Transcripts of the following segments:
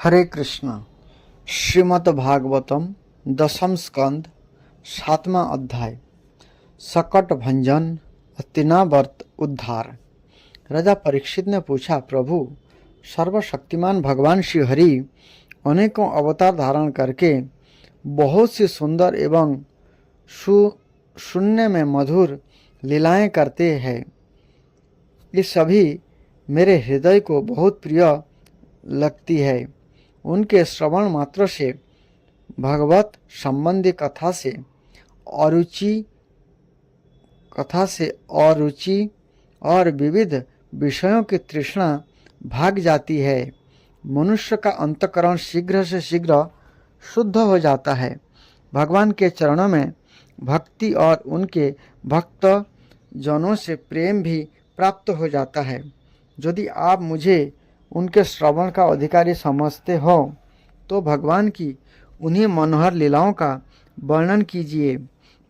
हरे कृष्ण। श्रीमद् भागवतम दशम स्कंद सातवां अध्याय सकट भंजन अतिनावर्त उद्धार। राजा परीक्षित ने पूछा, प्रभु सर्वशक्तिमान भगवान श्री हरि अनेकों अवतार धारण करके बहुत सी सुंदर एवं शून्य में मधुर लीलाएं करते हैं। ये सभी मेरे हृदय को बहुत प्रिय लगती है। उनके श्रवण मात्र से भगवत संबंधी कथा से अरुचि और विविध विषयों की तृष्णा भाग जाती है। मनुष्य का अंतःकरण शीघ्र से शीघ्र शुद्ध हो जाता है। भगवान के चरणों में भक्ति और उनके भक्त जनों से प्रेम भी प्राप्त हो जाता है। यदि आप मुझे उनके श्रवण का अधिकारी समझते हो तो भगवान की उन्हीं मनोहर लीलाओं का वर्णन कीजिए।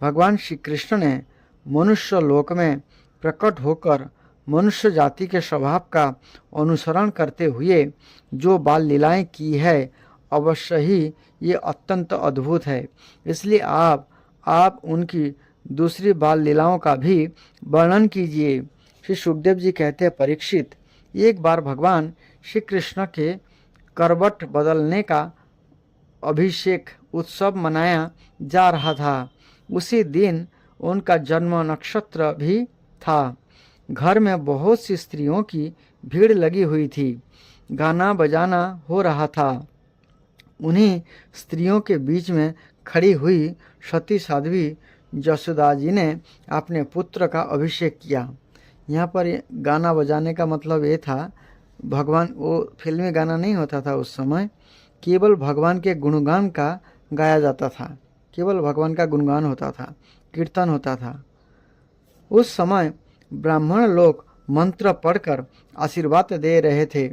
भगवान श्री कृष्ण ने मनुष्य लोक में प्रकट होकर मनुष्य जाति के स्वभाव का अनुसरण करते हुए जो बाल लीलाएं की है, अवश्य ही ये अत्यंत अद्भुत है। इसलिए आप उनकी दूसरी बाल लीलाओं का भी वर्णन कीजिए। श्री सुखदेव जी कहते हैं, परीक्षित, एक बार भगवान श्री कृष्ण के करवट बदलने का अभिषेक उत्सव मनाया जा रहा था। उसी दिन उनका जन्म नक्षत्र भी था। घर में बहुत सी स्त्रियों की भीड़ लगी हुई थी। गाना बजाना हो रहा था। उन्हीं स्त्रियों के बीच में खड़ी हुई सती साध्वी जसोदा जी ने अपने पुत्र का अभिषेक किया। यहाँ पर गाना बजाने का मतलब ये था, भगवान, वो फिल्मी गाना नहीं होता था उस समय, केवल भगवान के गुणगान का गाया जाता था। केवल भगवान का गुणगान होता था, कीर्तन होता था। उस समय ब्राह्मण लोग मंत्र पढ़कर आशीर्वाद दे रहे थे।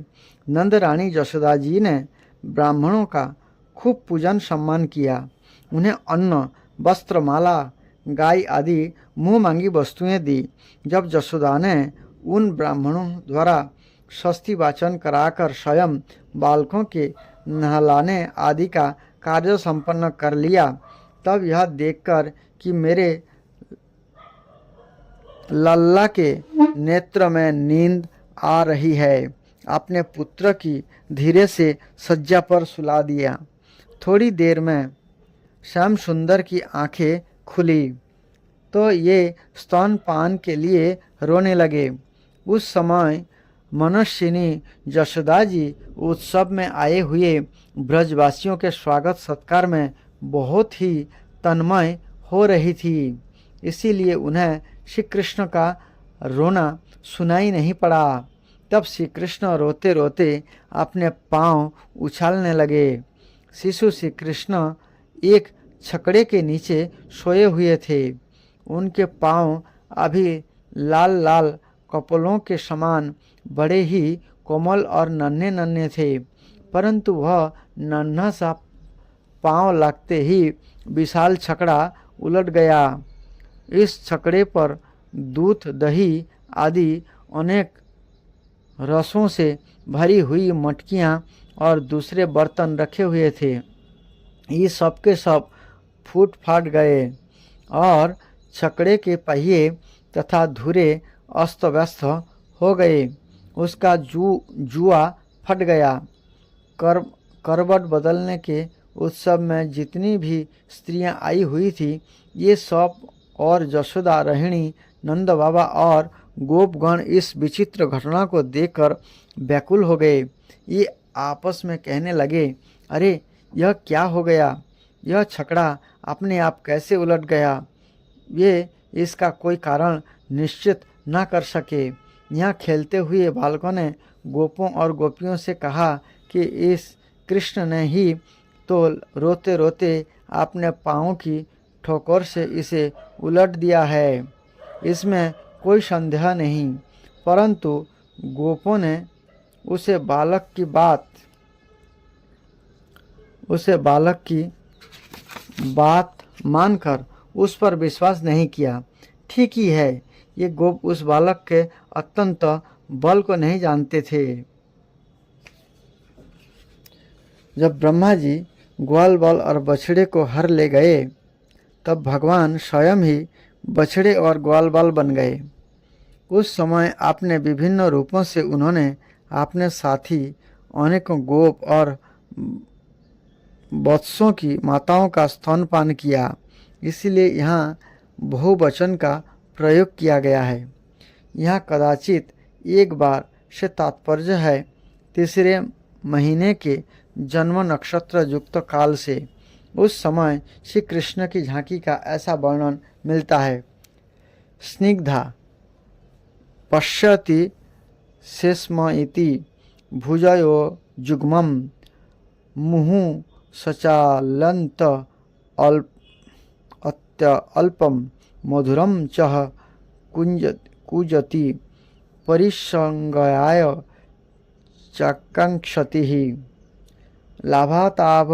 नंद रानी जसोदा जी ने ब्राह्मणों का खूब पूजन सम्मान किया। उन्हें अन्न, वस्त्र, माला, गाय आदि मुँह मांगी वस्तुएं दी। जब जसोदा ने उन ब्राह्मणों द्वारा स्वस्ति वाचन कराकर स्वयं बालकों के नहलाने आदि का कार्य संपन्न कर लिया, तब यह देखकर कि मेरे लल्ला के नेत्र में नींद आ रही है, अपने पुत्र की धीरे से शज्जा पर सुला दिया। थोड़ी देर में श्याम सुंदर की आंखें खुली तो ये स्तनपान के लिए रोने लगे। उस समय मनस्विनी जशोदा जी उत्सव में आए हुए ब्रजवासियों के स्वागत सत्कार में बहुत ही तन्मय हो रही थी। इसीलिए उन्हें श्री कृष्ण का रोना सुनाई नहीं पड़ा। तब श्री कृष्ण रोते रोते अपने पांव उछालने लगे। शिशु श्री कृष्ण एक छकड़े के नीचे सोए हुए थे। उनके पांव अभी लाल लाल कपलों के समान बड़े ही कोमल और नन्हे नन्हे थे, परंतु वह नन्हा सा पांव लगते ही विशाल छकड़ा उलट गया। इस छकड़े पर दूध, दही आदि अनेक रसों से भरी हुई मटकियां और दूसरे बर्तन रखे हुए थे। ये सब के सब फूट फाट गए और छकड़े के पहिए तथा धुरे अस्त व्यस्त हो गए। उसका जुआ फट गया। करवट बदलने के उत्सव में जितनी भी स्त्रियां आई हुई थी, ये सब और जशोदा, रोहिणी, नंद बाबा और गोपगण इस विचित्र घटना को देखकर व्याकुल हो गए। ये आपस में कहने लगे, अरे यह क्या हो गया? यह छकड़ा अपने आप कैसे उलट गया? ये इसका कोई कारण निश्चित न कर सके। यहाँ खेलते हुए बालकों ने गोपों और गोपियों से कहा कि इस कृष्ण ने ही तो रोते रोते अपने पाँव की ठोकर से इसे उलट दिया है। इसमें कोई संदेह नहीं। परंतु गोपों ने उसे बालक की बात मानकर उस पर विश्वास नहीं किया। ठीक ही है, ये गोप उस बालक के अत्यंत बल को नहीं जानते थे। जब ब्रह्मा जी ग्वाल बाल और बछड़े को हर ले गए तब भगवान स्वयं ही बछड़े और ग्वाल बाल बन गए। उस समय आपने विभिन्न रूपों से उन्होंने अपने साथी अनेकों गोप और वत्सों की माताओं का स्तनपान किया, इसलिए यहाँ बहुवचन का प्रयोग किया गया है। यहाँ कदाचित एक बार से तात्पर्य है तीसरे महीने के जन्म नक्षत्र युक्त काल से। उस समय श्री कृष्ण की झांकी का ऐसा वर्णन मिलता है। स्निग्धा पश्यति शेषम इति भुजयो जुग्मं मुहुः सचालंत अत्यल्पं मधुरं चह कूजति परिसंगयाय चाकांक्षतिः लाभाताभ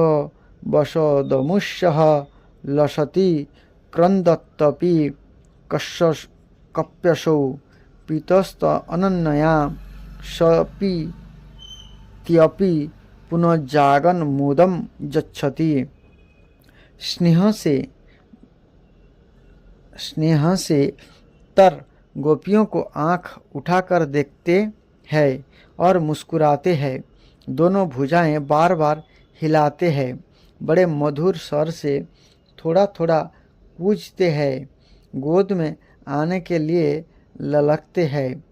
वशोदमुष्यः लसति क्रन्दत्तपि कप्यसौ पीतस्त अनन्या सपि त्यपि पुनर्जागन मुदम जच्छति। स्नेह से तर गोपियों को आंख उठाकर देखते हैं और मुस्कुराते हैं। दोनों भुजाएं बार बार हिलाते हैं। बड़े मधुर स्वर से थोड़ा थोड़ा पूछते हैं। गोद में आने के लिए ललकते हैं।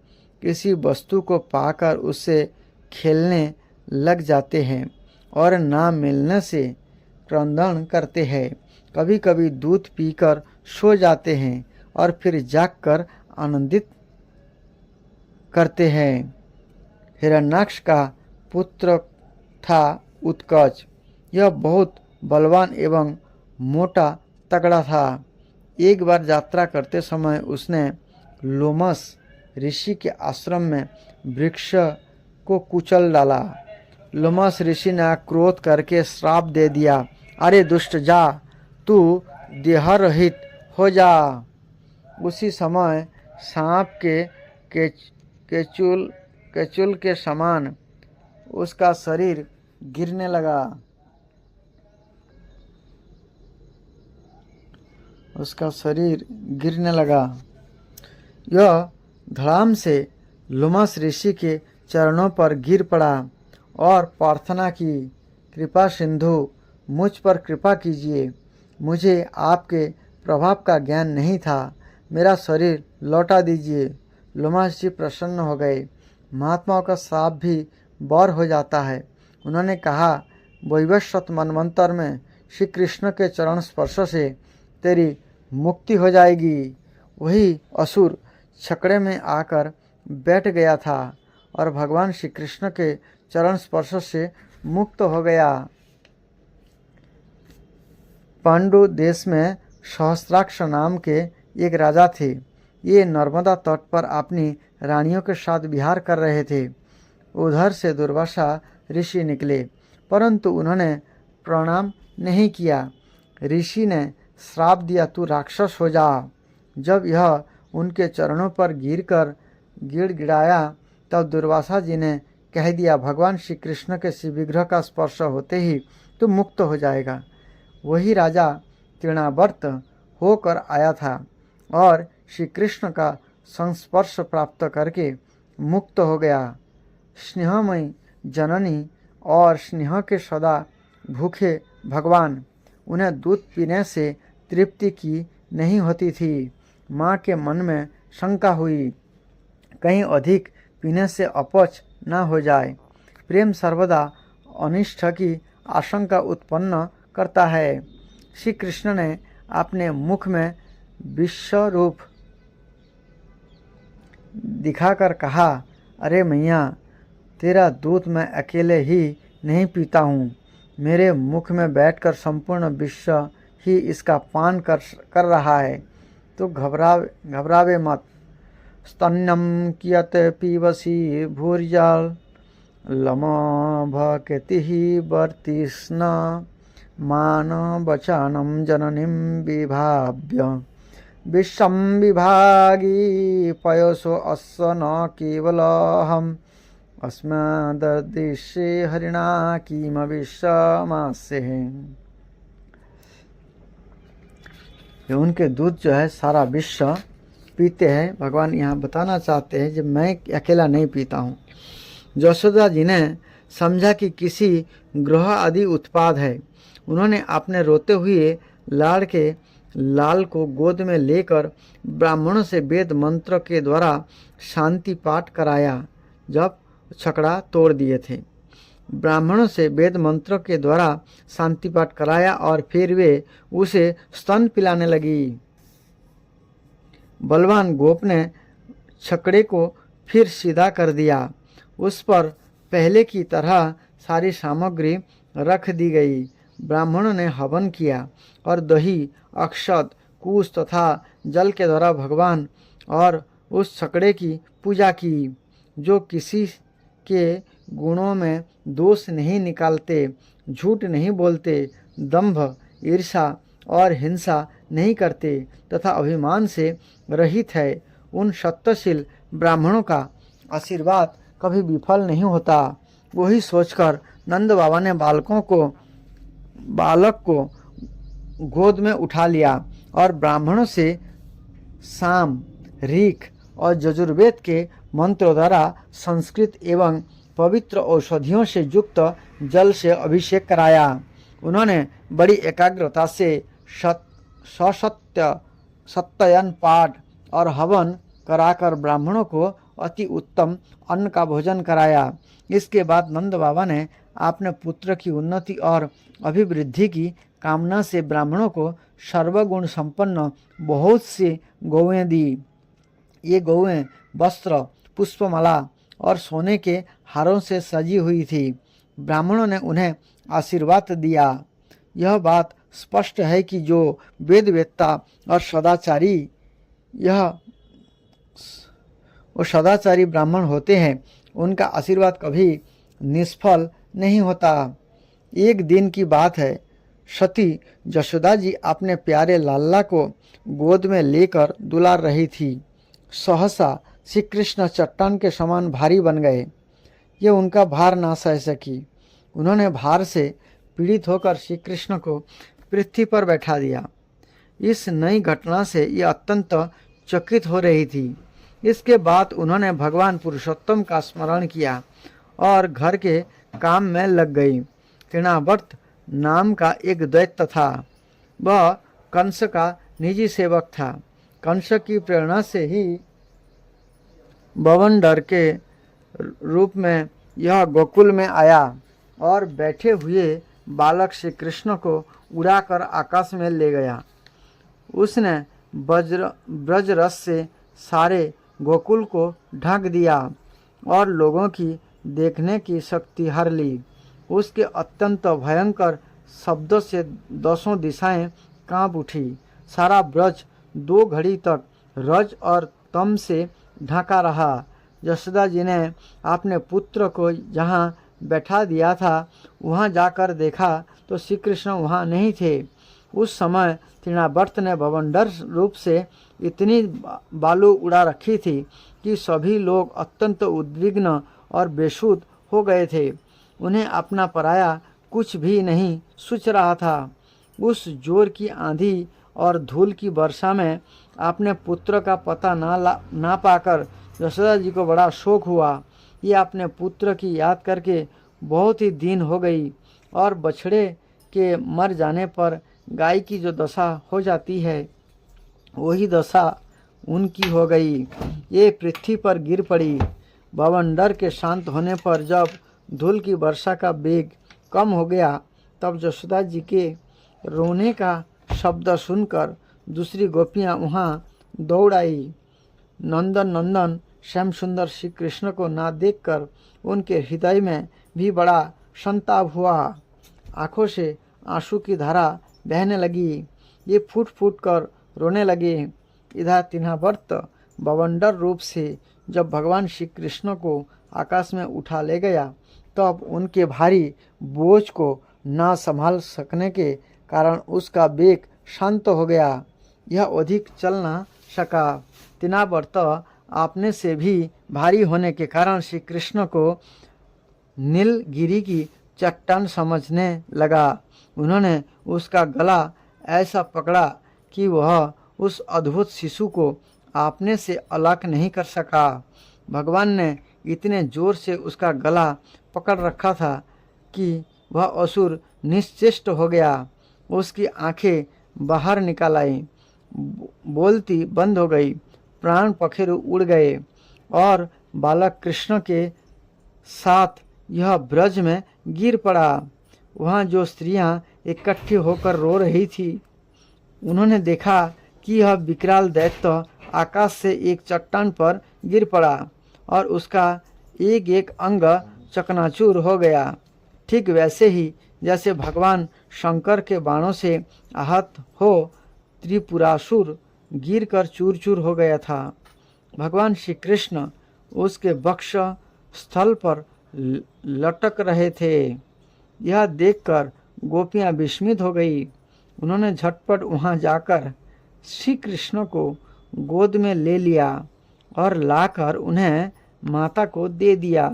किसी वस्तु को पाकर उससे खेलने लग जाते हैं और ना मिलने से क्रंदन करते हैं। कभी कभी दूध पीकर सो जाते हैं और फिर जागकर आनंदित करते हैं। हिरण्याक्ष का पुत्र था उत्कच। यह बहुत बलवान एवं मोटा तगड़ा था। एक बार यात्रा करते समय उसने लोमस ऋषि के आश्रम में वृक्ष को कुचल डाला। लोमस ऋषि ने क्रोध करके श्राप दे दिया, अरे दुष्ट, जा, तू देहरहित हो जा। उसी समय सांप के केचुल के समान उसका शरीर गिरने लगा। यह धड़ाम से लोमस ऋषि के चरणों पर गिर पड़ा और प्रार्थना की, कृपा सिंधु, मुझ पर कृपा कीजिए। मुझे आपके प्रभाव का ज्ञान नहीं था। मेरा शरीर लौटा दीजिए। लोमस जी प्रसन्न हो गए। महात्माओं का श्राप भी बौर हो जाता है। उन्होंने कहा, वैवस्वत मनवंतर में श्री कृष्ण के चरण स्पर्श से तेरी मुक्ति हो जाएगी। वही असुर छकड़े में आकर बैठ गया था और भगवान श्री कृष्ण के चरण स्पर्श से मुक्त हो गया। पांडु देश में सहस्त्राक्ष नाम के एक राजा थे। ये नर्मदा तट पर अपनी रानियों के साथ विहार कर रहे थे। उधर से दुर्वासा ऋषि निकले, परंतु उन्होंने प्रणाम नहीं किया। ऋषि ने श्राप दिया, तू राक्षस हो जा। जब यह उनके चरणों पर गिरकर गिड़गिड़ाया तब दुर्वासा जी ने कह दिया, भगवान श्री कृष्ण के श्री विग्रह का स्पर्श होते ही तू मुक्त हो जाएगा। वही राजा तृणावर्त होकर आया था और श्री कृष्ण का संस्पर्श प्राप्त करके मुक्त हो गया। स्नेहमयी जननी और स्नेह के सदा भूखे भगवान, उन्हें दूध पीने से तृप्ति की नहीं होती थी। माँ के मन में शंका हुई, कहीं अधिक पीने से अपच न हो जाए। प्रेम सर्वदा अनिष्ट की आशंका उत्पन्न करता है। श्री कृष्ण ने अपने मुख में विश्वरूप दिखाकर कहा, अरे मैया, तेरा दूध मैं अकेले ही नहीं पीता हूँ। मेरे मुख में बैठकर संपूर्ण विश्व ही इसका पान कर रहा है। तो घबरावे मत। स्तन्यम कियत पीबसी भूर्जल लमभकेतिः वर्तिष्ण मान वचनम जननीं विभाव्य विश्वं विभागी पयोसो अस्य न केवलहम् अस्मदर्दिशे हरिणा किम विश्वमास्य। ये उनके दूध जो है सारा विश्व पीते हैं। भगवान यहाँ बताना चाहते हैं जब मैं अकेला नहीं पीता हूँ। यशोदा जी ने समझा कि किसी ग्रह आदि उत्पाद है। उन्होंने अपने रोते हुए लाड़ के लाल को गोद में लेकर ब्राह्मणों से वेद मंत्र के द्वारा शांति पाठ कराया। जब छकड़ा तोड़ दिए थे, ब्राह्मणों से वेद मंत्र के द्वारा शांति पाठ कराया और फिर वे उसे स्तन पिलाने लगी। बलवान गोप ने छकड़े को फिर सीधा कर दिया। उस पर पहले की तरह सारी सामग्री रख दी गई। ब्राह्मणों ने हवन किया और दही, अक्षत, कुश तथा जल के द्वारा भगवान और उस छकड़े की पूजा की, जो किसी के गुणों में दोष नहीं निकालते, झूठ नहीं बोलते, दंभ, ईर्ष्या और हिंसा नहीं करते तथा अभिमान से रहित है। उन सत्यशील ब्राह्मणों का आशीर्वाद कभी विफल नहीं होता। वही सोचकर नंद बाबा ने बालक को गोद में उठा लिया और ब्राह्मणों से साम, ऋक और यजुर्वेद के मंत्रों द्वारा संस्कृत एवं पवित्र औषधियों से युक्त जल से अभिषेक कराया। उन्होंने बड़ी एकाग्रता से सत्ययन पाठ और हवन कराकर ब्राह्मणों को अति उत्तम अन्न का भोजन कराया। इसके बाद नंद बाबा ने अपने पुत्र की उन्नति और अभिवृद्धि की कामना से ब्राह्मणों को सर्वगुण संपन्न बहुत सी गौएं दी। ये गौएं वस्त्र, पुष्पमाला और सोने के हारों से सजी हुई थी। ब्राह्मणों ने उन्हें आशीर्वाद दिया। यह बात स्पष्ट है कि जो वेदवेत्ता और सदाचारी ब्राह्मण होते हैं, उनका आशीर्वाद कभी निष्फल नहीं होता। एक दिन की बात है, सती यशोदा जी अपने प्यारे लाला को गोद में लेकर दुलार रही थी। सहसा श्री कृष्ण चट्टान के समान भारी बन गए। ये उनका भार ना सह सकी। उन्होंने भार से पीड़ित होकर श्री कृष्ण को पृथ्वी पर बैठा दिया। इस नई घटना से ये अत्यंत चकित हो रही थी। इसके बाद उन्होंने भगवान पुरुषोत्तम का स्मरण किया और घर के काम में लग गई। तृणावर्त नाम का एक दैत्य था। वह कंस का निजी सेवक था। कंस की प्रेरणा से ही बवंडर के रूप में यह गोकुल में आया और बैठे हुए बालक श्री कृष्ण को उड़ाकर आकाश में ले गया। उसने ब्रज रस से सारे गोकुल को ढक दिया और लोगों की देखने की शक्ति हर ली। उसके अत्यंत भयंकर शब्दों से दसों दिशाएं कांप उठी। सारा ब्रज 2 घड़ी तक रज और तम से ढका रहा। यशोदा जी ने अपने पुत्र को जहाँ बैठा दिया था, वहाँ जाकर देखा तो श्री कृष्ण वहाँ नहीं थे। उस समय तृणावर्त ने बवंडर रूप से इतनी बालू उड़ा रखी थी कि सभी लोग अत्यंत उद्विग्न और बेसुध हो गए थे। उन्हें अपना पराया कुछ भी नहीं सूझ रहा था। उस जोर की आंधी और धूल की वर्षा में अपने पुत्र का पता ना पाकर यशोदा जी को बड़ा शोक हुआ। ये अपने पुत्र की याद करके बहुत ही दिन हो गई और बछड़े के मर जाने पर गाय की जो दशा हो जाती है, वही दशा उनकी हो गई। ये पृथ्वी पर गिर पड़ी। बवंडर के शांत होने पर जब धूल की वर्षा का वेग कम हो गया, तब यशोदा जी के रोने का शब्द सुनकर दूसरी गोपियाँ वहाँ दौड़ आई। नंदन श्याम सुंदर श्री कृष्ण को ना देखकर उनके हृदय में भी बड़ा संताप हुआ। आँखों से आंसू की धारा बहने लगी। ये फूट फूट कर रोने लगे। इधर तृणावर्त बवंडर रूप से जब भगवान श्री कृष्ण को आकाश में उठा ले गया, तब उनके भारी बोझ को ना संभाल सकने के कारण उसका वेग शांत हो गया। यह अधिक चल न सका। तृणावर्त अपने से भी भारी होने के कारण श्री कृष्ण को नीलगिरी की चट्टान समझने लगा। उन्होंने उसका गला ऐसा पकड़ा कि वह उस अद्भुत शिशु को अपने से अलग नहीं कर सका। भगवान ने इतने जोर से उसका गला पकड़ रखा था कि वह असुर निश्चेष्ट हो गया। उसकी आंखें बाहर निकल आई, बोलती बंद हो गई, प्राण पखेरु उड़ गए और बालक कृष्ण के साथ यह ब्रज में गिर पड़ा। वहाँ जो स्त्रियां इकट्ठी होकर रो रही थी, उन्होंने देखा कि यह विकराल दैत्य आकाश से एक चट्टान पर गिर पड़ा और उसका एक एक अंग चकनाचूर हो गया। ठीक वैसे ही जैसे भगवान शंकर के बाणों से आहत हो त्रिपुरासुर गिर कर चूर चूर हो गया था। भगवान श्री कृष्ण उसके वक्ष स्थल पर लटक रहे थे। यह देखकर गोपियां विस्मित हो गई। उन्होंने झटपट वहां जाकर श्री कृष्ण को गोद में ले लिया और लाकर उन्हें माता को दे दिया।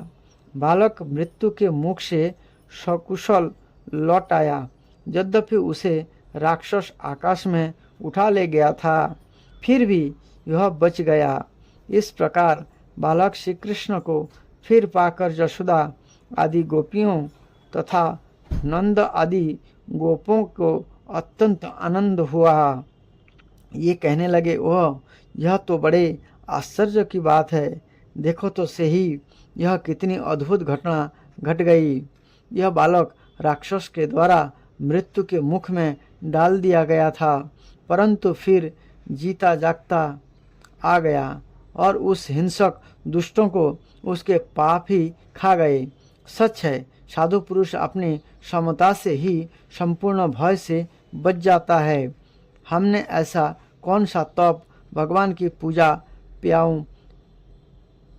बालक मृत्यु के मुख से सकुशल लौट आया। यद्यपि उसे राक्षस आकाश में उठा ले गया था, फिर भी यह बच गया। इस प्रकार बालक श्री कृष्ण को फिर पाकर यशोदा आदि गोपियों तथा नंद आदि गोपों को अत्यंत आनंद हुआ। ये कहने लगे, ओह, यह तो बड़े आश्चर्य की बात है। देखो तो सही, यह कितनी अद्भुत घटना घट गई। यह बालक राक्षस के द्वारा मृत्यु के मुख में डाल दिया गया था, परंतु फिर जीता जागता आ गया और उस हिंसक दुष्टों को उसके पाप ही खा गए। सच है, साधु पुरुष अपनी क्षमता से ही संपूर्ण भय से बच जाता है। हमने ऐसा कौन सा तप, भगवान की पूजा, प्याऊ,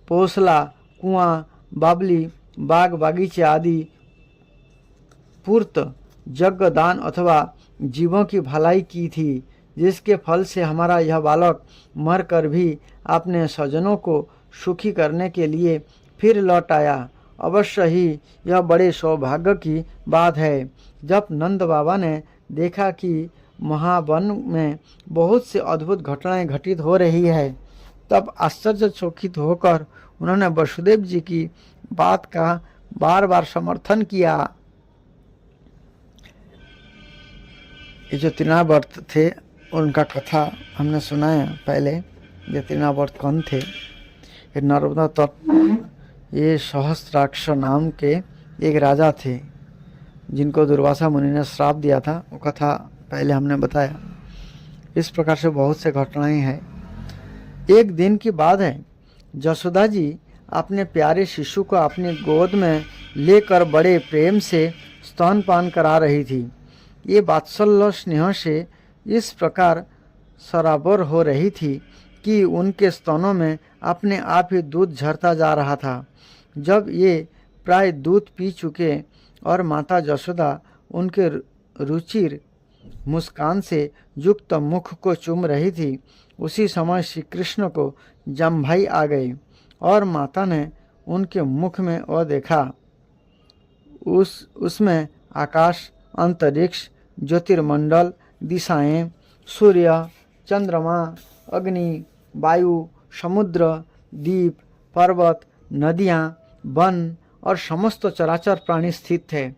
पोसला, कुआं, बाबली, बाग बागीचे आदि पूर्त, यज्ञ, दान अथवा जीवों की भलाई की थी, जिसके फल से हमारा यह बालक मर कर भी अपने स्वजनों को सुखी करने के लिए फिर लौट आया। अवश्य ही यह बड़े सौभाग्य की बात है। जब नंद बाबा ने देखा कि महावन में बहुत से अद्भुत घटनाएं घटित हो रही है, तब आश्चर्यचकित होकर उन्होंने वसुदेव जी की बात का बार बार समर्थन किया। ये जो तृणावर्त थे, उनका कथा हमने सुनाया पहले। ये तृणावर्त कौन थे? ये नर्मदा तट, ये सहस्त्राक्ष नाम के एक राजा थे, जिनको दुर्वासा मुनि ने श्राप दिया था। वो कथा पहले हमने बताया। इस प्रकार से बहुत से घटनाएं हैं। एक दिन की बात है, यशोदा जी अपने प्यारे शिशु को अपनी गोद में लेकर बड़े प्रेम से स्तनपान करा रही थी। ये वात्सल्य स्नेह से इस प्रकार सराबोर हो रही थी कि उनके स्तनों में अपने आप ही दूध झरता जा रहा था। जब ये प्राय दूध पी चुके और माता यशोदा उनके रुचिर मुस्कान से युक्त मुख को चूम रही थी, उसी समय श्री कृष्ण को जम्भाई आ गई और माता ने उनके मुख में वह देखा। उसमें आकाश, अंतरिक्ष, ज्योतिर्मंडल, दिशाएं, सूर्य, चंद्रमा, अग्नि, वायु, समुद्र, द्वीप, पर्वत, नदियाँ, वन और समस्त चराचर प्राणी स्थित थे।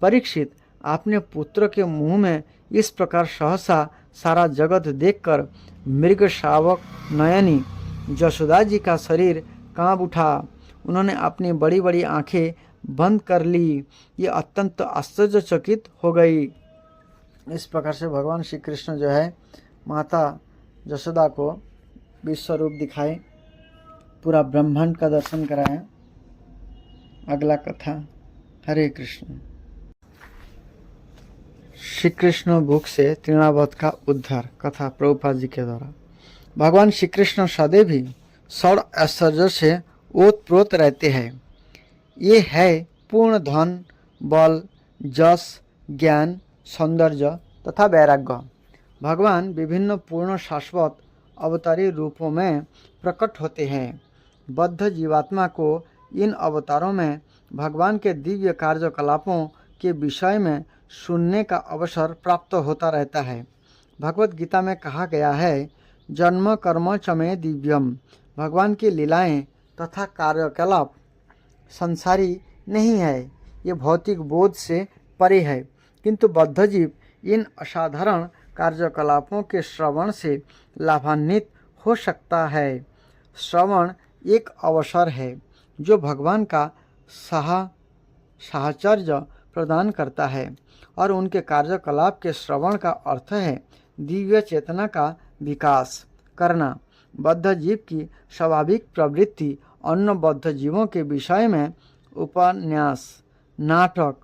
परीक्षित, अपने पुत्र के मुंह में इस प्रकार सहसा सारा जगत देखकर मृग शावक नयनी यशोदा जी का शरीर कांप उठा। उन्होंने अपनी बड़ी बड़ी आंखें बंद कर ली। ये अत्यंत आश्चर्यचकित हो गई। इस प्रकार से भगवान श्री कृष्ण जो है माता यशोदा को विश्व रूप दिखाए, पूरा ब्रह्मांड का दर्शन कराए। अगला कथा। हरे कृष्ण। श्री कृष्ण बुक से तृणावर्त का उद्धार कथा प्रभुपाद जी के द्वारा। भगवान श्री कृष्ण सदैव ही सौर ऐश्वर्य से ओतप्रोत रहते हैं। ये है पूर्ण धन, बल, जस, ज्ञान, सौंदर्य तथा वैराग्य। भगवान विभिन्न पूर्ण शाश्वत अवतारी रूपों में प्रकट होते हैं। बद्ध जीवात्मा को इन अवतारों में भगवान के दिव्य कार्यकलापों के विषय में सुनने का अवसर प्राप्त होता रहता है। भगवत गीता में कहा गया है, जन्म कर्म च मे दिव्यम। भगवान की लीलाएं तथा कार्यकलाप संसारी नहीं है, ये भौतिक बोध से परे है, किंतु बद्ध जीव इन असाधारण कार्यकलापों के श्रवण से लाभान्वित हो सकता है। श्रवण एक अवसर है जो भगवान का साहचर्य प्रदान करता है और उनके कार्यकलाप के श्रवण का अर्थ है दिव्य चेतना का विकास करना। बद्ध जीव की स्वाभाविक प्रवृत्ति अन्य बद्ध जीवों के विषय में उपन्यास, नाटक,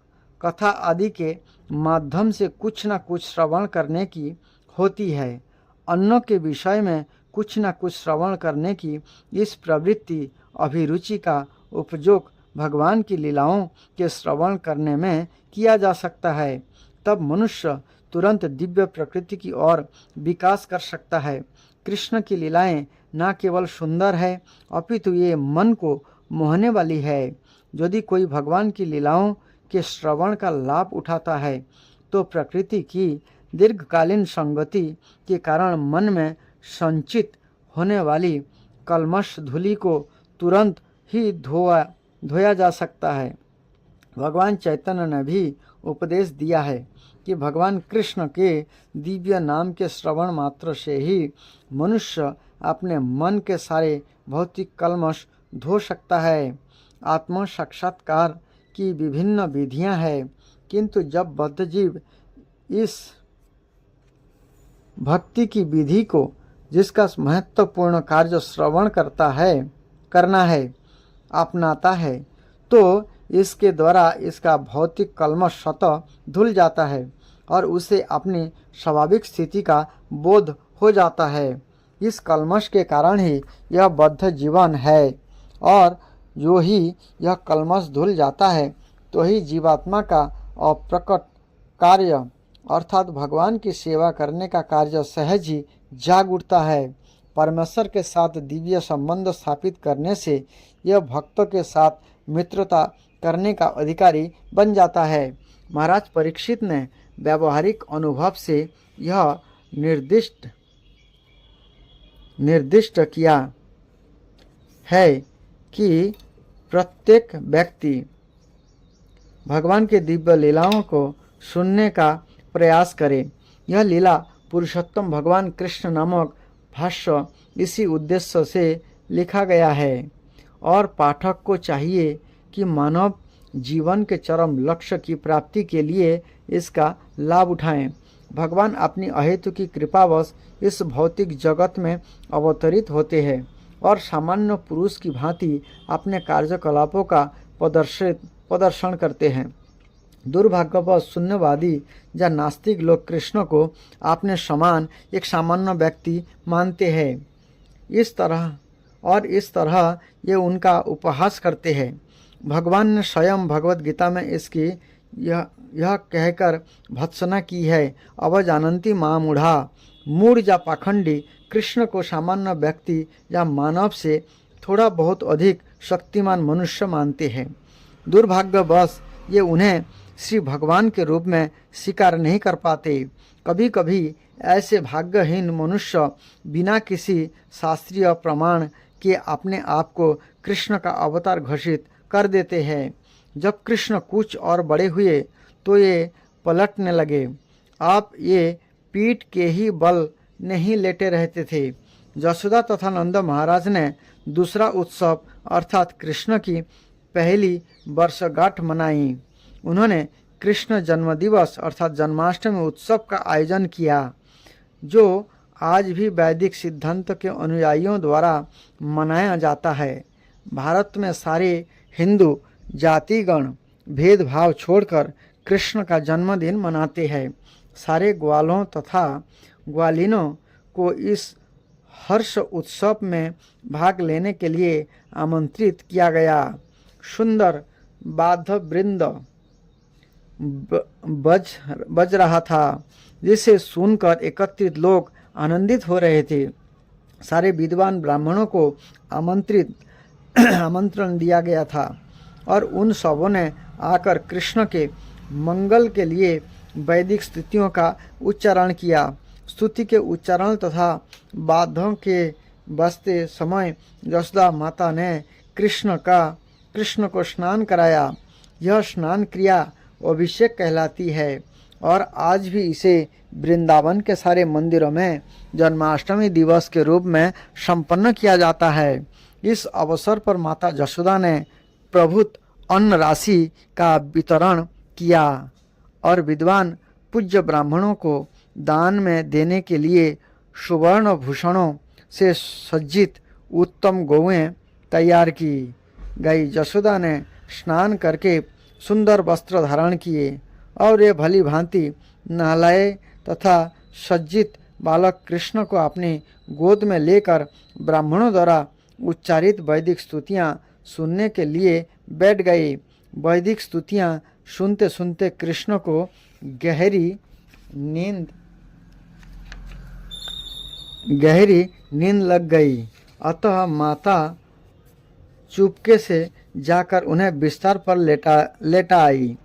कथा आदि के माध्यम से कुछ न कुछ श्रवण करने की होती है। अन्यों के विषय में कुछ न कुछ श्रवण करने की इस प्रवृत्ति अभिरुचि का उपयोग भगवान की लीलाओं के श्रवण करने में किया जा सकता है। तब मनुष्य तुरंत दिव्य प्रकृति की ओर विकास कर सकता है। कृष्ण की लीलाएं न केवल सुंदर है, अपितु ये मन को मोहने वाली है। यदि कोई भगवान की लीलाओं के श्रवण का लाभ उठाता है तो प्रकृति की दीर्घकालीन संगति के कारण मन में संचित होने वाली कल्मश धूलि को तुरंत ही धोया जा सकता है। भगवान चैतन्य ने भी उपदेश दिया है कि भगवान कृष्ण के दिव्य नाम के श्रवण मात्र से ही मनुष्य अपने मन के सारे भौतिक कल्मश धो सकता है। आत्म साक्षात्कार की विभिन्न विधियां हैं, किंतु जब बद्ध जीव इस भक्ति की विधि को, जिसका महत्वपूर्ण कार्य श्रवण करना है, अपनाता है, तो इसके द्वारा इसका भौतिक कल्मश स्वतः धुल जाता है और उसे अपनी स्वाभाविक स्थिति का बोध हो जाता है। इस कल्मश के कारण ही यह बद्ध जीवन है, और जो ही यह कल्मश धुल जाता है तो ही जीवात्मा का अप्रकट कार्य अर्थात भगवान की सेवा करने का कार्य सहज ही जाग उठता है। परमेश्वर के साथ दिव्य संबंध स्थापित करने से यह भक्तों के साथ मित्रता करने का अधिकारी बन जाता है। महाराज परीक्षित ने व्यावहारिक अनुभव से यह निर्दिष्ट किया है कि प्रत्येक व्यक्ति भगवान के दिव्य लीलाओं को सुनने का प्रयास करे। यह लीला पुरुषोत्तम भगवान कृष्ण नामक भाष्य इसी उद्देश्य से लिखा गया है और पाठक को चाहिए कि मानव जीवन के चरम लक्ष्य की प्राप्ति के लिए इसका लाभ उठाएं। भगवान अपनी अहेतु की कृपावश इस भौतिक जगत में अवतरित होते हैं और सामान्य पुरुष की भांति अपने कार्यकलापों का प्रदर्शन करते हैं। दुर्भाग्यवश शून्यवादी या नास्तिक लोग कृष्ण को अपने समान एक सामान्य व्यक्ति मानते हैं। इस तरह ये उनका उपहास करते हैं। भगवान ने स्वयं भगवत गीता में इसकी यह कहकर भत्सना की है, अवजानन्ति मामूढ़ा। मूढ़ या पाखंडी कृष्ण को सामान्य व्यक्ति या मानव से थोड़ा बहुत अधिक शक्तिमान मनुष्य मानते हैं। दुर्भाग्यवश ये उन्हें श्री भगवान के रूप में स्वीकार नहीं कर पाते। कभी कभी ऐसे भाग्यहीन मनुष्य बिना किसी शास्त्रीय प्रमाण के अपने आप को कृष्ण का अवतार घोषित कर देते हैं। जब कृष्ण कुछ और बड़े हुए तो ये पलटने लगे। आप ये पीठ के ही बल नहीं लेटे रहते थे। यशोदा तथा नंद महाराज ने दूसरा उत्सव अर्थात कृष्ण की पहली वर्षगांठ मनाई। उन्होंने कृष्ण जन्म दिवस अर्थात जन्माष्टमी उत्सव का आयोजन किया, जो आज भी वैदिक सिद्धांत के अनुयायियों द्वारा मनाया जाता है। भारत में सारे हिंदू जातिगण भेदभाव छोड़कर कृष्ण का जन्मदिन मनाते हैं। सारे ग्वालों तथा ग्वालिनों को इस हर्ष उत्सव में भाग लेने के लिए आमंत्रित किया गया। सुंदर वाद्य वृंद बज रहा था, जिसे सुनकर एकत्रित लोग आनंदित हो रहे थे। सारे विद्वान ब्राह्मणों को आमंत्रण दिया गया था और उन सबों ने आकर कृष्ण के मंगल के लिए वैदिक स्तुतियों का उच्चारण किया। स्तुति के उच्चारण तथा वाद्यों के बजते समय यशोदा माता ने कृष्ण को स्नान कराया। यह स्नान क्रिया अभिषेक कहलाती है और आज भी इसे वृंदावन के सारे मंदिरों में जन्माष्टमी दिवस के रूप में संपन्न किया जाता है। इस अवसर पर माता यशोदा ने प्रभुत अन्न राशि का वितरण किया और विद्वान पूज्य ब्राह्मणों को दान में देने के लिए सुवर्ण भूषणों से सज्जित उत्तम गौएं तैयार की गई। यशोदा ने स्नान करके सुंदर वस्त्र धारण किए और ये भली भांति नहलाए तथा सज्जित बालक कृष्ण को अपनी गोद में लेकर ब्राह्मणों द्वारा उच्चारित वैदिक स्तुतियाँ सुनने के लिए बैठ गई। वैदिक स्तुतियाँ सुनते सुनते कृष्ण को गहरी नींद लग गई। अतः माता चुपके से जाकर उन्हें बिस्तर पर लेटा आई।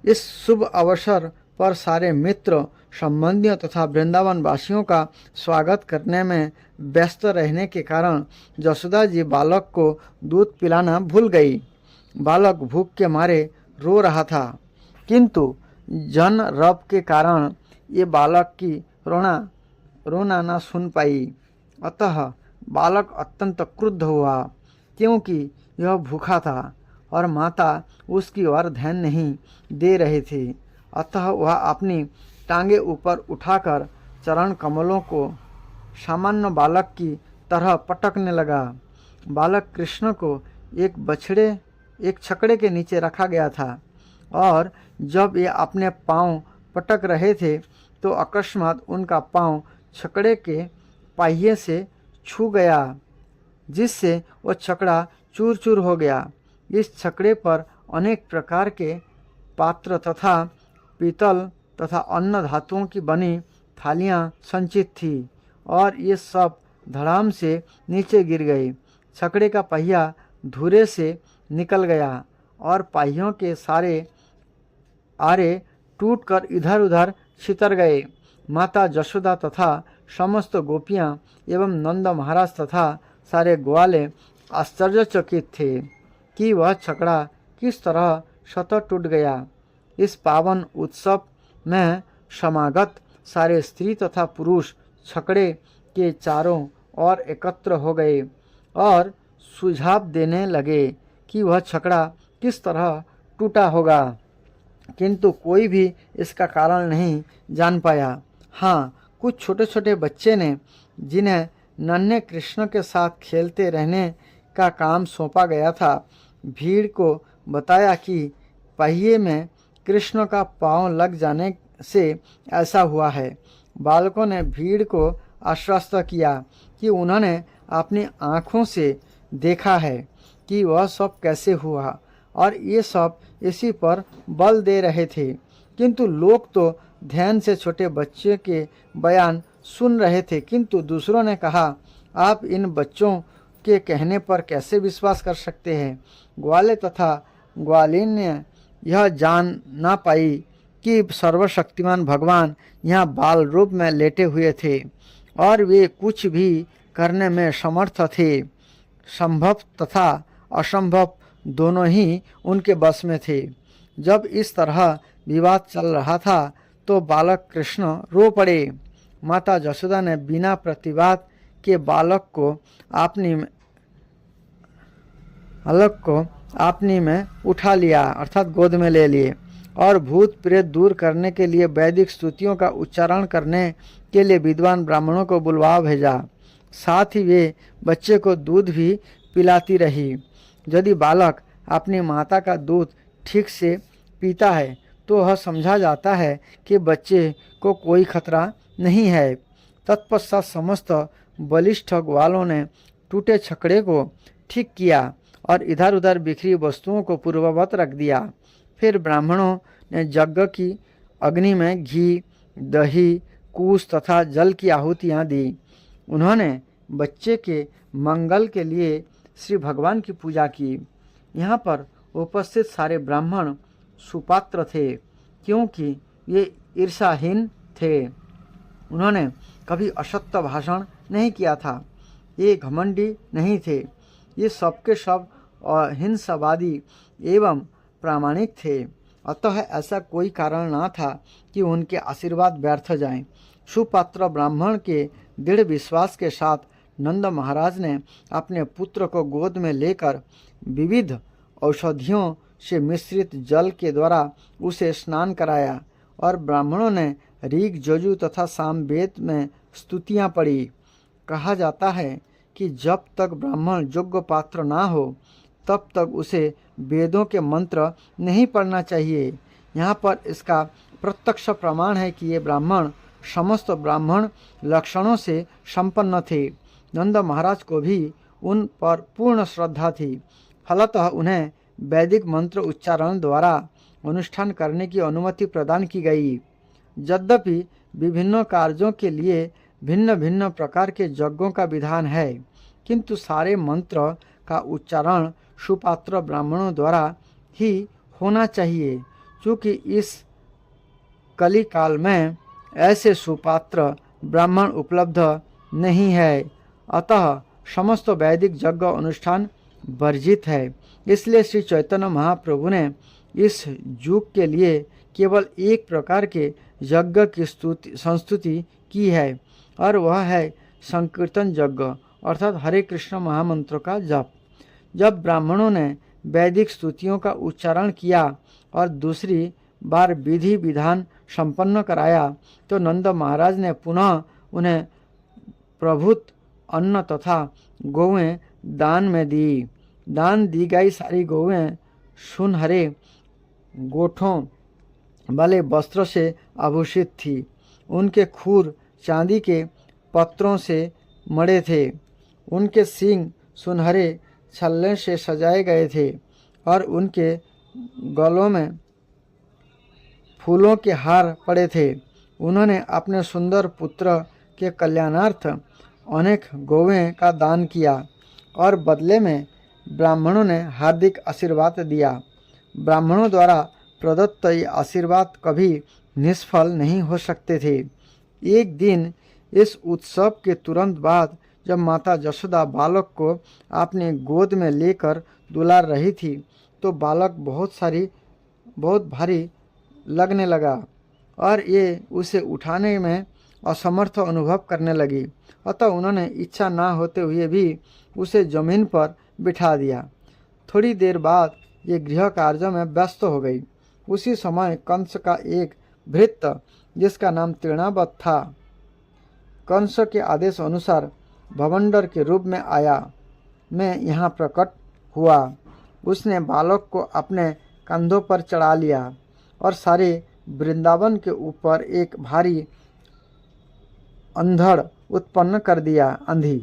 इस शुभ अवसर पर सारे मित्र संबंधियों तथा वृंदावन वासियों का स्वागत करने में व्यस्त रहने के कारण यशोदा जी बालक को दूध पिलाना भूल गई। बालक भूख के मारे रो रहा था, किंतु जन रब के कारण ये बालक की रोना न सुन पाई। अतः बालक अत्यंत क्रुद्ध हुआ, क्योंकि यह भूखा था और माता उसकी ओर ध्यान नहीं दे रही थी। अतः वह अपनी टांगे ऊपर उठाकर चरण कमलों को सामान्य बालक की तरह पटकने लगा। बालक कृष्ण को एक छकड़े के नीचे रखा गया था और जब ये अपने पांव पटक रहे थे तो अकस्मात उनका पांव छकड़े के पहिए से छू गया, जिससे वह छकड़ा चूर चूर हो गया। इस छकड़े पर अनेक प्रकार के पात्र तथा पीतल तथा अन्य धातुओं की बनी थालियां संचित थी और ये सब धड़ाम से नीचे गिर गई। छकड़े का पहिया धुरे से निकल गया और पहियों के सारे आरे टूटकर इधर उधर छितर गए। माता यशोदा तथा समस्त गोपियां एवं नंद महाराज तथा सारे ग्वाले आश्चर्यचकित थे कि वह छकड़ा किस तरह स्वतः टूट गया। इस पावन उत्सव में समागत सारे स्त्री तथा पुरुष छकड़े के चारों ओर एकत्र हो गए और सुझाव देने लगे कि वह छकड़ा किस तरह टूटा होगा, किंतु कोई भी इसका कारण नहीं जान पाया। हाँ, कुछ छोटे छोटे बच्चे ने, जिन्हें नन्हे कृष्ण के साथ खेलते रहने का काम सौंपा गया था, भीड़ को बताया कि पहिए में कृष्ण का पांव लग जाने से ऐसा हुआ है। बालकों ने भीड़ को आश्वस्त किया कि उन्होंने अपनी आँखों से देखा है कि वह सब कैसे हुआ और ये सब इसी पर बल दे रहे थे, किंतु लोग तो ध्यान से छोटे बच्चे के बयान सुन रहे थे। किंतु दूसरों ने कहा, आप इन बच्चों के कहने पर कैसे विश्वास कर सकते हैं। ग्वाले तथा ग्वालिन ने यह जान ना पाई कि सर्वशक्तिमान भगवान यहाँ बाल रूप में लेटे हुए थे और वे कुछ भी करने में समर्थ थे। संभव तथा असंभव दोनों ही उनके बस में थे। जब इस तरह विवाद चल रहा था तो बालक कृष्ण रो पड़े। माता यशोदा ने बिना प्रतिवाद के बालक को अपनी में उठा लिया, अर्थात गोद में ले लिए और भूत प्रेत दूर करने के लिए वैदिक स्तुतियों का उच्चारण करने के लिए विद्वान ब्राह्मणों को बुलवा भेजा। साथ ही वे बच्चे को दूध भी पिलाती रही। यदि बालक अपनी माता का दूध ठीक से पीता है तो वह समझा जाता है कि बच्चे को कोई खतरा नहीं है। तत्पश्चात समस्त बलिष्ठ ग्वालों ने टूटे छकड़े को ठीक किया और इधर उधर बिखरी वस्तुओं को पूर्ववत रख दिया। फिर ब्राह्मणों ने यज्ञ की अग्नि में घी, दही, कुश तथा जल की आहुतियाँ दी। उन्होंने बच्चे के मंगल के लिए श्री भगवान की पूजा की। यहाँ पर उपस्थित सारे ब्राह्मण सुपात्र थे, क्योंकि ये ईर्ष्याहीन थे। उन्होंने कभी असत्य भाषण नहीं किया था, ये घमंडी नहीं थे, ये सबके सब अहिंसावादी एवं प्रामाणिक थे। अतः ऐसा कोई कारण ना था कि उनके आशीर्वाद व्यर्थ जाएं। सुपात्र ब्राह्मण के दृढ़ विश्वास के साथ नंद महाराज ने अपने पुत्र को गोद में लेकर विविध औषधियों से मिश्रित जल के द्वारा उसे स्नान कराया और ब्राह्मणों ने ऋग, यजु तथा सामवेद में स्तुतियाँ पढ़ी। कहा जाता है कि जब तक ब्राह्मण योग्य पात्र ना हो तब तक उसे वेदों के मंत्र नहीं पढ़ना चाहिए। यहाँ पर इसका प्रत्यक्ष प्रमाण है कि ये ब्राह्मण समस्त ब्राह्मण लक्षणों से संपन्न थे। नंद महाराज को भी उन पर पूर्ण श्रद्धा थी। फलतः उन्हें वैदिक मंत्र उच्चारण द्वारा अनुष्ठान करने की अनुमति प्रदान की गई। यद्यपि विभिन्न कार्यों के लिए भिन्न भिन्न प्रकार के यज्ञों का विधान है, किंतु सारे मंत्र का उच्चारण सुपात्र ब्राह्मणों द्वारा ही होना चाहिए। चूँकि इस कली काल में ऐसे सुपात्र ब्राह्मण उपलब्ध नहीं है, अतः समस्त वैदिक यज्ञ अनुष्ठान वर्जित है। इसलिए श्री चैतन्य महाप्रभु ने इस युग के लिए केवल एक प्रकार के यज्ञ की संस्तुति की है, और वह है संकीर्तन यज्ञ अर्थात हरे कृष्ण महामंत्र का जप। जब ब्राह्मणों ने वैदिक स्तुतियों का उच्चारण किया और दूसरी बार विधि विधान संपन्न कराया, तो नंद महाराज ने पुनः उन्हें प्रभुत अन्न तथा गौएं दान में दी। दान दी गई सारी गौएं सुनहरे गोठों वाले वस्त्रों से आभूषित थी। उनके खूर चांदी के पत्रों से मढ़े थे। उनके सींग सुनहरे छल्ले से सजाए गए थे और उनके गलों में फूलों के हार पड़े थे। उन्होंने अपने सुंदर पुत्र के कल्याणार्थ अनेक गौएं का दान किया और बदले में ब्राह्मणों ने हार्दिक आशीर्वाद दिया। ब्राह्मणों द्वारा प्रदत्त ये आशीर्वाद कभी निष्फल नहीं हो सकते थे। एक दिन इस उत्सव के तुरंत बाद जब माता यशोदा बालक को अपने गोद में लेकर दुलार रही थी, तो बालक बहुत भारी लगने लगा और ये उसे उठाने में असमर्थ अनुभव करने लगी। अतः उन्होंने इच्छा ना होते हुए भी उसे जमीन पर बिठा दिया। थोड़ी देर बाद ये गृह कार्यों में व्यस्त हो गई। उसी समय कंस का एक भृत्य जिसका नाम तृणावत था, कंस के आदेश अनुसार भवंडर के रूप में यहाँ प्रकट हुआ। उसने बालक को अपने कंधों पर चढ़ा लिया और सारे वृंदावन के ऊपर एक भारी अंधड़ उत्पन्न कर दिया। अंधी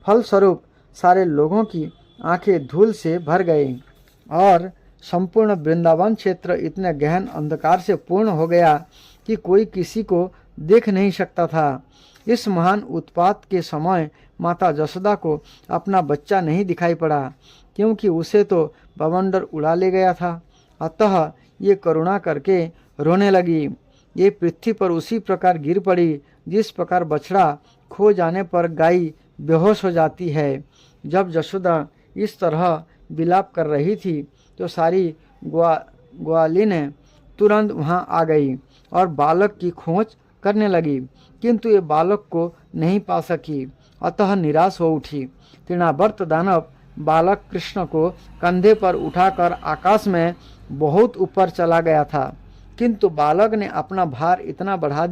फलस्वरूप सारे लोगों की आंखें धूल से भर गईं और संपूर्ण वृंदावन क्षेत्र इतने गहन अंधकार से पूर्ण हो गया कि कोई किसी को देख नहीं सकता था। इस महान उत्पात के समय माता यशोदा को अपना बच्चा नहीं दिखाई पड़ा, क्योंकि उसे तो बवंडर उड़ा ले गया था। अतः ये करुणा करके रोने लगी। ये पृथ्वी पर उसी प्रकार गिर पड़ी जिस प्रकार बछड़ा खो जाने पर गाय बेहोश हो जाती है। जब यशोदा इस तरह विलाप कर रही थी, तो सारी ग्वालिनें तुरंत वहां आ गई और बालक की खोज करने लगी, किंतु ये बालक को नहीं पा सकी। अतः निराश हो उठी। तृणावर्त दानव बालक कृष्ण को कंधे पर उठाकर आकाश में बहुत ऊपर चला गया था, किंतु बालक ने अपना भार इतना बढ़ा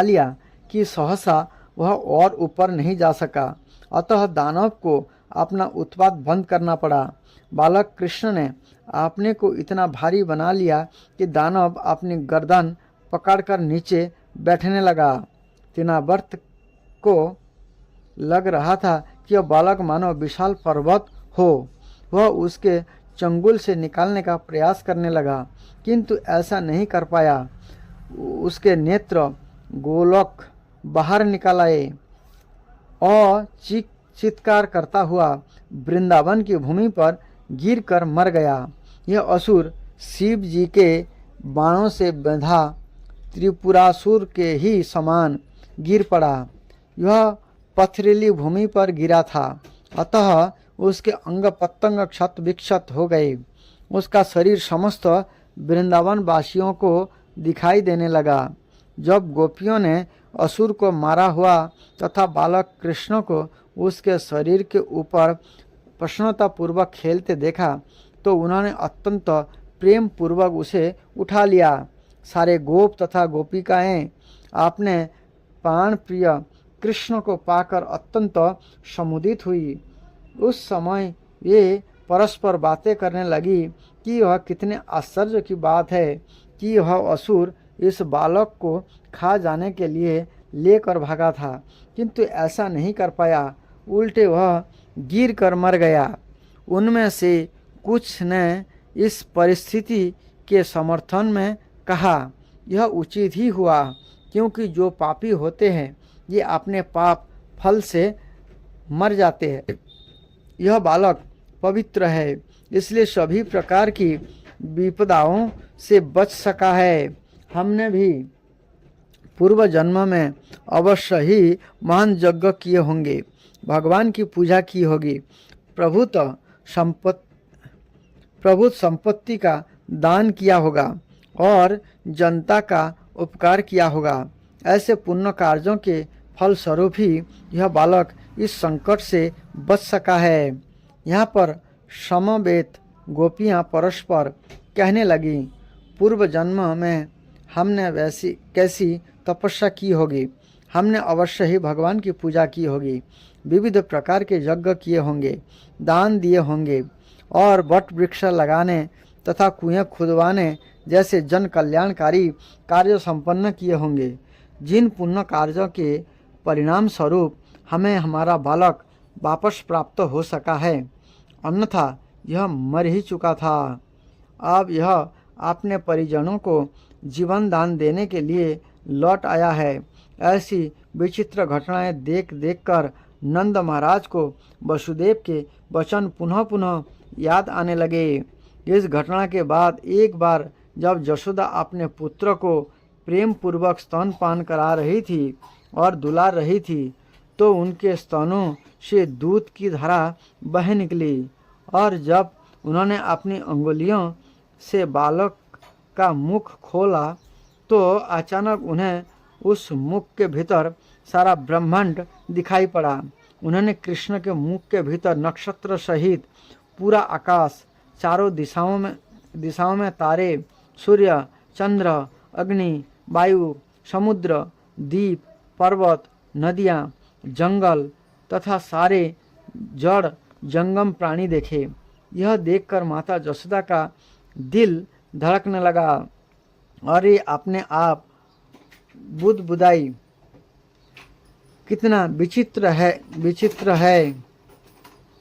लिया कि सहसा वह और ऊपर नहीं जा सका। अतः दानव को अपना उत्पात बंद करना पड़ा। बालक कृष्ण ने अपने को इतना भारी बना लिया कि दानव अपनी गर्दन पकड़कर नीचे बैठने लगा। तृणावर्त को लग रहा था कि वह बालक मानो विशाल पर्वत हो। वह उसके चंगुल से निकालने का प्रयास करने लगा, किंतु ऐसा नहीं कर पाया। उसके नेत्र गोलोक बाहर निकल आए और चित्कार करता हुआ वृंदावन की भूमि पर गिरकर मर गया। यह असुर शिव जी के बाणों से बंधा त्रिपुरासुर के ही समान गिर पड़ा। यह पथरीली भूमि पर गिरा था, अतः उसके अंग पतंग क्षत विक्षत हो गए। उसका शरीर समस्त वृंदावन वासियों को दिखाई देने लगा। जब गोपियों ने असुर को मारा हुआ तथा बालक कृष्ण को उसके शरीर के ऊपर प्रसन्नतापूर्वक खेलते देखा तो उन्होंने अत्यंत प्रेम पूर्वक उसे उठा लिया। सारे गोप तथा गोपिकाएं अपने प्राण प्रिय कृष्ण को पाकर अत्यंत समुदित हुई। उस समय ये परस्पर बातें करने लगी कि यह कितने आश्चर्य की बात है कि यह असुर इस बालक को खा जाने के लिए लेकर भागा था, किंतु ऐसा नहीं कर पाया, उल्टे वह गिर कर मर गया। उनमें से कुछ ने इस परिस्थिति के समर्थन में कहा, यह उचित ही हुआ, क्योंकि जो पापी होते हैं ये अपने पाप फल से मर जाते हैं। यह बालक पवित्र है, इसलिए सभी प्रकार की विपदाओं से बच सका है। हमने भी पूर्व जन्म में अवश्य ही महान यज्ञ किए होंगे, भगवान की पूजा की होगी, प्रभुत संपत्ति का दान किया होगा और जनता का उपकार किया होगा। ऐसे पुण्य कार्यों के फल स्वरूप ही यह बालक इस संकट से बच सका है। यहाँ पर समवेत गोपियाँ परस्पर कहने लगी, पूर्व जन्म में हमने वैसी कैसी तपस्या की होगी, हमने अवश्य ही भगवान की पूजा की होगी, विविध प्रकार के यज्ञ किए होंगे, दान दिए होंगे और वट वृक्ष लगाने तथा कुएं खुदवाने जैसे जन कल्याणकारी कार्य संपन्न किए होंगे। जिन पुण्य कार्यों के परिणाम स्वरूप हमें हमारा बालक वापस प्राप्त हो सका है, अन्यथा यह मर ही चुका था। अब यह अपने परिजनों को जीवन दान देने के लिए लौट आया है। ऐसी विचित्र घटनाएं देख कर नंद महाराज को वसुदेव के वचन पुनः पुनः याद आने लगे। इस घटना के बाद एक बार जब यशोदा अपने पुत्र को प्रेम पूर्वक स्तनपान करा रही थी और दुला रही थी, तो उनके स्तनों से दूध की धारा बह निकली, और जब उन्होंने अपनी अंगुलियों से बालक का मुख खोला तो अचानक उन्हें उस मुख के भीतर सारा ब्रह्मांड दिखाई पड़ा। उन्होंने कृष्ण के मुख के भीतर नक्षत्र सहित पूरा आकाश, चारों दिशाओं में तारे, सूर्य, चंद्र, अग्नि, वायु, समुद्र, द्वीप, पर्वत, नदियाँ, जंगल तथा सारे जड़ जंगम प्राणी देखे। यह देखकर माता यशोदा का दिल धड़कने लगा और ये अपने आप बुदबुदाई, कितना विचित्र है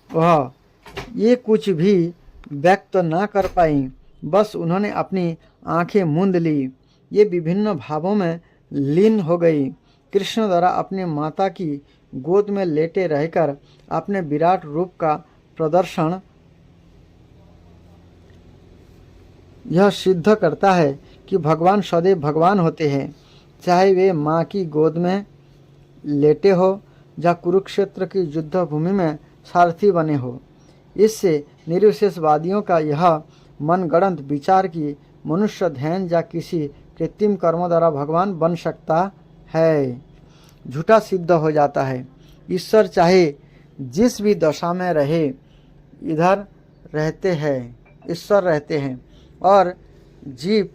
वह। ये कुछ भी व्यक्त ना कर पाई, बस उन्होंने अपनी आंखें मूंद ली। ये विभिन्न भावों में लीन हो गई। कृष्ण द्वारा अपनी माता की गोद में लेटे रहकर अपने विराट रूप का प्रदर्शन यह सिद्ध करता है कि भगवान सदैव भगवान होते हैं, चाहे वे माँ की गोद में लेटे हो या कुरुक्षेत्र की युद्ध भूमि में सारथी बने हो। इससे निर्विशेषवादियों का यह मनगढ़ंत विचार कि मनुष्य ध्यान या किसी कृत्रिम कर्म द्वारा भगवान बन सकता है, झूठा सिद्ध हो जाता है। ईश्वर चाहे जिस भी दशा में रहे, इधर रहते हैं, ईश्वर रहते हैं, और जीव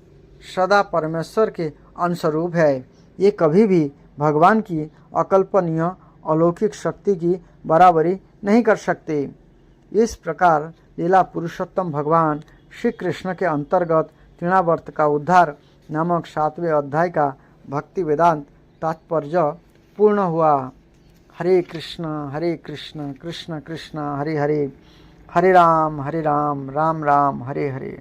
सदा परमेश्वर के अंशरूप है। ये कभी भी भगवान की अकल्पनीय अलौकिक शक्ति की बराबरी नहीं कर सकते। इस प्रकार लीला पुरुषोत्तम भगवान श्री कृष्ण के अंतर्गत तृणावर्त का उद्धार नामक 7वें अध्याय का भक्ति वेदांत तात्पर्य पूर्ण हुआ। हरे कृष्ण कृष्ण कृष्ण हरे हरे, हरे राम राम राम हरे हरे।